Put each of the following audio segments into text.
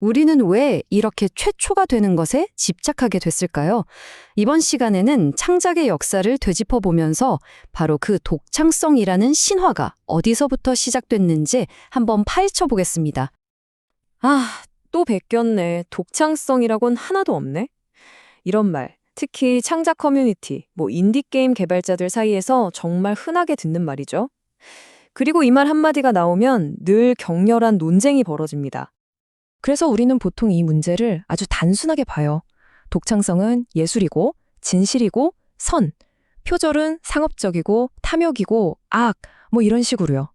우리는 왜 이렇게 최초가 되는 것에 집착하게 됐을까요? 이번 시간에는 창작의 역사를 되짚어 보면서 바로 그 독창성이라는 신화가 어디서부터 시작됐는지 한번 파헤쳐 보겠습니다. 아, 또 베꼈네. 독창성이라곤 하나도 없네. 이런 말, 특히 창작 커뮤니티, 인디게임 개발자들 사이에서 정말 흔하게 듣는 말이죠. 그리고 이 말 한마디가 나오면 늘 격렬한 논쟁이 벌어집니다. 그래서 우리는 보통 이 문제를 아주 단순하게 봐요. 독창성은 예술이고, 진실이고, 선. 표절은 상업적이고, 탐욕이고, 악, 이런 식으로요.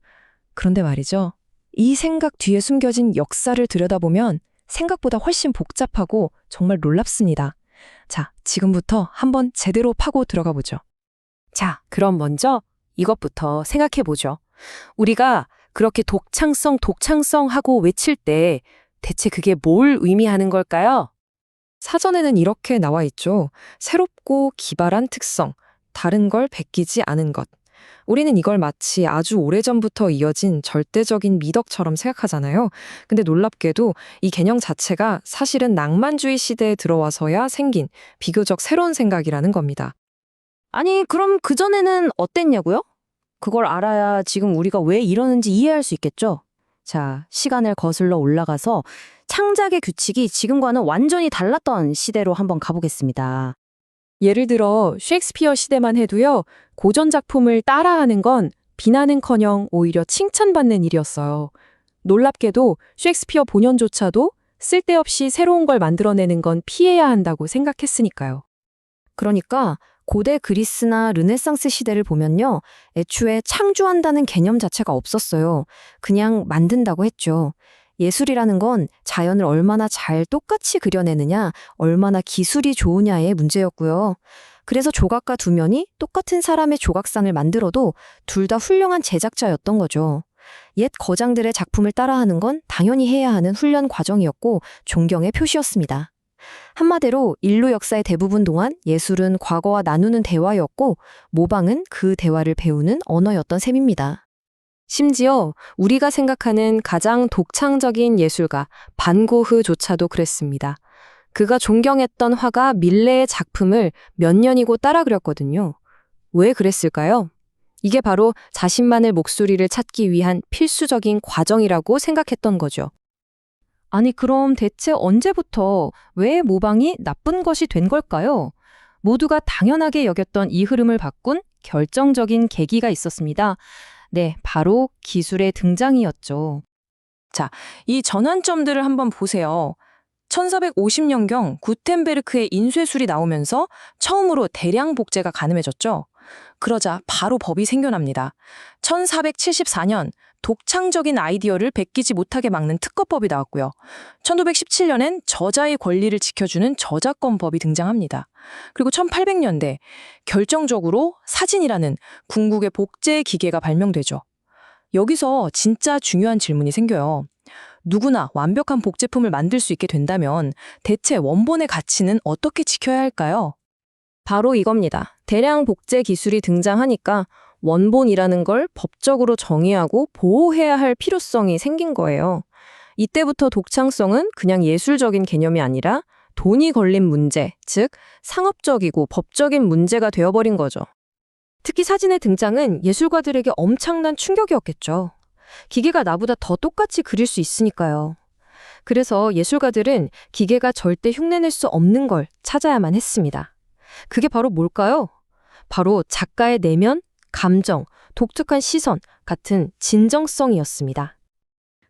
그런데 말이죠. 이 생각 뒤에 숨겨진 역사를 들여다보면 생각보다 훨씬 복잡하고 정말 놀랍습니다. 자, 지금부터 한번 제대로 파고 들어가 보죠. 자, 그럼 먼저 이것부터 생각해 보죠. 우리가 그렇게 독창성 하고 외칠 때 대체 그게 뭘 의미하는 걸까요? 사전에는 이렇게 나와 있죠. 새롭고 기발한 특성, 다른 걸 베끼지 않은 것. 우리는 이걸 마치 아주 오래전부터 이어진 절대적인 미덕처럼 생각하잖아요. 근데 놀랍게도 이 개념 자체가 사실은 낭만주의 시대에 들어와서야 생긴 비교적 새로운 생각이라는 겁니다. 아니, 그럼 그전에는 어땠냐고요? 그걸 알아야 지금 우리가 왜 이러는지 이해할 수 있겠죠? 자, 시간을 거슬러 올라가서 창작의 규칙이 지금과는 완전히 달랐던 시대로 한번 가보겠습니다. 예를 들어 셰익스피어 시대만 해도요. 고전 작품을 따라하는 건 비난은커녕 오히려 칭찬받는 일이었어요. 놀랍게도 셰익스피어 본연조차도 쓸데없이 새로운 걸 만들어내는 건 피해야 한다고 생각했으니까요. 그러니까 고대 그리스나 르네상스 시대를 보면요. 애초에 창조한다는 개념 자체가 없었어요. 그냥 만든다고 했죠. 예술이라는 건 자연을 얼마나 잘 똑같이 그려내느냐, 얼마나 기술이 좋으냐의 문제였고요. 그래서 조각가 두 면이 똑같은 사람의 조각상을 만들어도 둘 다 훌륭한 제작자였던 거죠. 옛 거장들의 작품을 따라하는 건 당연히 해야 하는 훈련 과정이었고 존경의 표시였습니다. 한마디로 인류 역사의 대부분 동안 예술은 과거와 나누는 대화였고 모방은 그 대화를 배우는 언어였던 셈입니다. 심지어 우리가 생각하는 가장 독창적인 예술가 반 고흐조차도 그랬습니다. 그가 존경했던 화가 밀레의 작품을 몇 년이고 따라 그렸거든요. 왜 그랬을까요? 이게 바로 자신만의 목소리를 찾기 위한 필수적인 과정이라고 생각했던 거죠. 아니, 그럼 대체 언제부터 왜 모방이 나쁜 것이 된 걸까요? 모두가 당연하게 여겼던 이 흐름을 바꾼 결정적인 계기가 있었습니다. 네, 바로 기술의 등장이었죠. 자, 이 전환점들을 한번 보세요. 1450년경 구텐베르크의 인쇄술이 나오면서 처음으로 대량 복제가 가능해졌죠. 그러자 바로 법이 생겨납니다. 1474년 독창적인 아이디어를 베끼지 못하게 막는 특허법이 나왔고요. 1517년엔 저자의 권리를 지켜주는 저작권법이 등장합니다. 그리고 1800년대 결정적으로 사진이라는 궁극의 복제 기계가 발명되죠. 여기서 진짜 중요한 질문이 생겨요. 누구나 완벽한 복제품을 만들 수 있게 된다면 대체 원본의 가치는 어떻게 지켜야 할까요? 바로 이겁니다. 대량 복제 기술이 등장하니까 원본이라는 걸 법적으로 정의하고 보호해야 할 필요성이 생긴 거예요. 이때부터 독창성은 그냥 예술적인 개념이 아니라 돈이 걸린 문제, 즉 상업적이고 법적인 문제가 되어버린 거죠. 특히 사진의 등장은 예술가들에게 엄청난 충격이었겠죠. 기계가 나보다 더 똑같이 그릴 수 있으니까요. 그래서 예술가들은 기계가 절대 흉내낼 수 없는 걸 찾아야만 했습니다. 그게 바로 뭘까요? 바로 작가의 내면, 감정, 독특한 시선 같은 진정성이었습니다.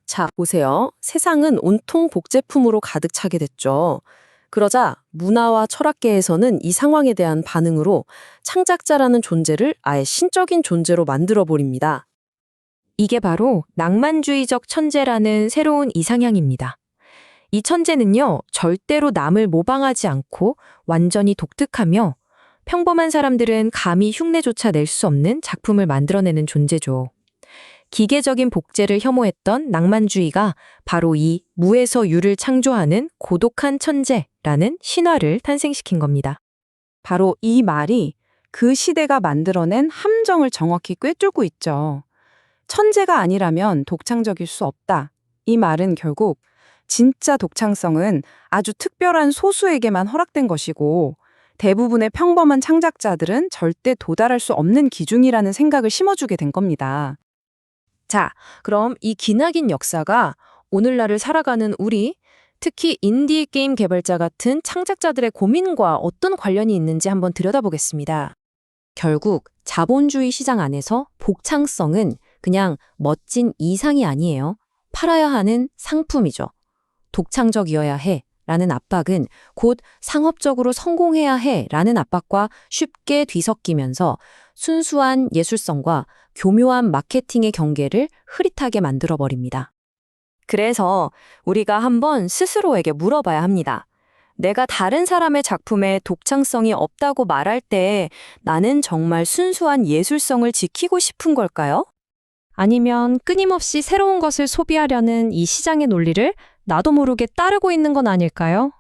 자, 보세요. 세상은 온통 복제품으로 가득 차게 됐죠. 그러자 문화와 철학계에서는 이 상황에 대한 반응으로 창작자라는 존재를 아예 신적인 존재로 만들어 버립니다. 이게 바로 낭만주의적 천재라는 새로운 이상향입니다. 이 천재는요, 절대로 남을 모방하지 않고 완전히 독특하며 평범한 사람들은 감히 흉내조차 낼 수 없는 작품을 만들어내는 존재죠. 기계적인 복제를 혐오했던 낭만주의가 바로 이 무에서 유를 창조하는 고독한 천재라는 신화를 탄생시킨 겁니다. 바로 이 말이 그 시대가 만들어낸 함정을 정확히 꿰뚫고 있죠. 천재가 아니라면 독창적일 수 없다. 이 말은 결국 진짜 독창성은 아주 특별한 소수에게만 허락된 것이고 대부분의 평범한 창작자들은 절대 도달할 수 없는 기준이라는 생각을 심어주게 된 겁니다. 자, 그럼 이 기나긴 역사가 오늘날을 살아가는 우리, 특히 인디 게임 개발자 같은 창작자들의 고민과 어떤 관련이 있는지 한번 들여다보겠습니다. 결국 자본주의 시장 안에서 복창성은 그냥 멋진 이상이 아니에요. 팔아야 하는 상품이죠. 독창적이어야 해 라는 압박은 곧 상업적으로 성공해야 해 라는 압박과 쉽게 뒤섞이면서 순수한 예술성과 교묘한 마케팅의 경계를 흐릿하게 만들어버립니다. 그래서 우리가 한번 스스로에게 물어봐야 합니다. 내가 다른 사람의 작품에 독창성이 없다고 말할 때 나는 정말 순수한 예술성을 지키고 싶은 걸까요? 아니면 끊임없이 새로운 것을 소비하려는 이 시장의 논리를 나도 모르게 따르고 있는 건 아닐까요?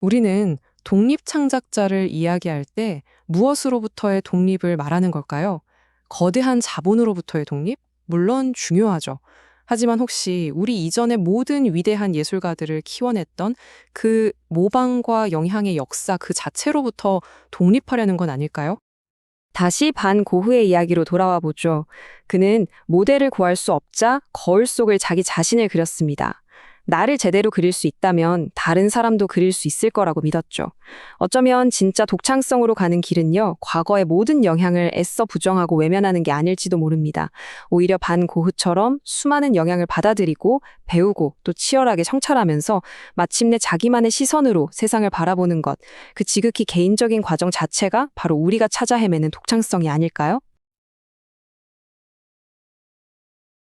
우리는 독립 창작자를 이야기할 때 무엇으로부터의 독립을 말하는 걸까요? 거대한 자본으로부터의 독립? 물론 중요하죠. 하지만 혹시 우리 이전의 모든 위대한 예술가들을 키워냈던 그 모방과 영향의 역사 그 자체로부터 독립하려는 건 아닐까요? 다시 반 고흐의 이야기로 돌아와 보죠. 그는 모델을 구할 수 없자 거울 속을 자기 자신을 그렸습니다. 나를 제대로 그릴 수 있다면 다른 사람도 그릴 수 있을 거라고 믿었죠. 어쩌면 진짜 독창성으로 가는 길은요, 과거의 모든 영향을 애써 부정하고 외면하는 게 아닐지도 모릅니다. 오히려 반 고흐처럼 수많은 영향을 받아들이고 배우고 또 치열하게 성찰하면서 마침내 자기만의 시선으로 세상을 바라보는 것, 그 지극히 개인적인 과정 자체가 바로 우리가 찾아 헤매는 독창성이 아닐까요?